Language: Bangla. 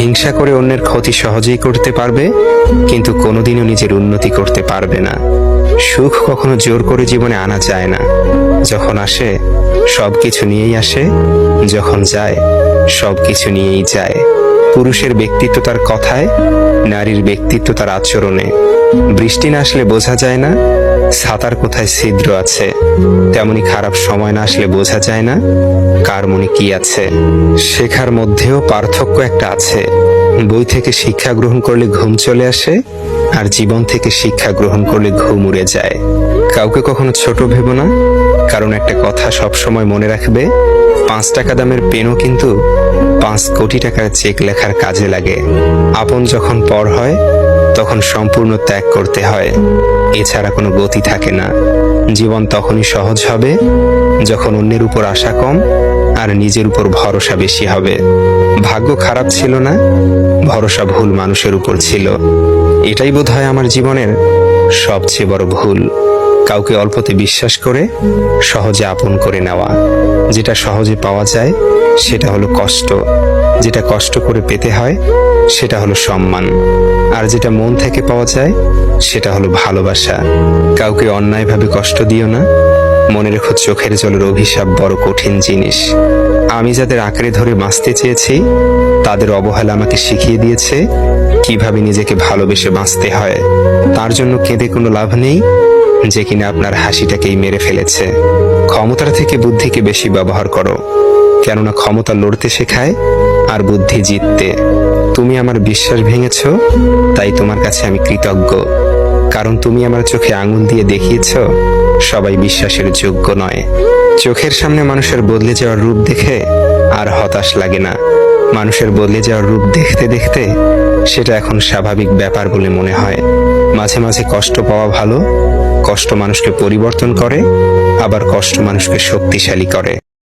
হিংসা করে অন্যের ক্ষতি সহজেই করতে পারবে, কিন্তু কোনোদিনও নিজের উন্নতি করতে পারবে না। সুখ কখনো জোর করে জীবনে আনা যায় না। যখন আসে সবকিছু নিয়েই আসে, যখন যায় সবকিছু নিয়েই যায়। পুরুষের ব্যক্তিত্ব তার কথায়, নারীর ব্যক্তিত্ব তার আচরণে। বৃষ্টি না আসলে বোঝা যায় না ছাতার কোথায় ছিদ্র আছে, তেমনি খারাপ সময় না আসলে বোঝা যায় না কার মনে কি আছে। শেখার মধ্যেও পার্থক্য একটা আছে। বই থেকে শিক্ষা গ্রহণ করলে ঘুম চলে আসে, আর জীবন থেকে শিক্ষা গ্রহণ করলে ঘুম উড়ে যায়। কাউকে কখনো ছোট ভেবো না, কারণ একটা কথা সবসময় মনে রাখবে, 5 টাকা দামের পেনও কিন্তু 5 কোটি টাকার চেক লেখার কাজে লাগে। আপন যখন পর হয় তখন সম্পূর্ণ ত্যাগ করতে হয়, এছাড়া কোনো গতি থাকে না। জীবন তখনই সহজ হবে যখন অন্যের উপর আশা কম আর নিজের উপর ভরসা বেশি হবে। ভাগ্য খারাপ ছিল না, ভরসা ভুল মানুষের উপর ছিল। এটাই বোধহয় আমার জীবনের সবচেয়ে বড় ভুল। কাউকে অল্পতে বিশ্বাস করে সহজে আপন করে নেওয়া। যেটা সহজে পাওয়া যায় সেটা হলো কষ্ট, যেটা কষ্ট করে পেতে হয় সেটা হলো সম্মান, আর যেটা মন থেকে পাওয়া যায় সেটা হলো ভালোবাসা। কাউকে অন্যায়ভাবে কষ্ট দিও না, মনে রেখো চোখের জলের অভিশাপ বড় কঠিন জিনিস। আমি যাদের আঁকড়ে ধরে বাঁচতে চেয়েছি তাদের অবহেলা আমাকে শিখিয়ে দিয়েছে কিভাবে নিজেকে ভালোবেসে বাঁচতে হয়। তার জন্য কেঁদে কোনো লাভ নেই যে কিনা আপনার হাসিটাকেই মেরে ফেলেছে। ক্ষমতার থেকে বুদ্ধিকে বেশি ব্যবহার করো, কেননা ক্ষমতা লড়তে শেখায় আর বুদ্ধি জিততে। তুমি আমার বিশ্বাস ভেঙেছ, তাই তোমার কাছে আমি কৃতজ্ঞ, কারণ তুমি আমার চোখে আঙুল দিয়ে দেখিয়েছ সবাই বিশ্বাসের যোগ্য নয়। চোখের সামনে মানুষের বদলে যাওয়ার রূপ দেখে আর হতাশ লাগে না। মানুষের বদলে যাওয়ার রূপ দেখতে দেখতে সেটা এখন স্বাভাবিক ব্যাপার বলে মনে হয়। মাঝে মাঝে কষ্ট পাওয়া ভালো। কষ্ট মানুষকে পরিবর্তন করে, আবার কষ্ট মানুষকে শক্তিশালী করে।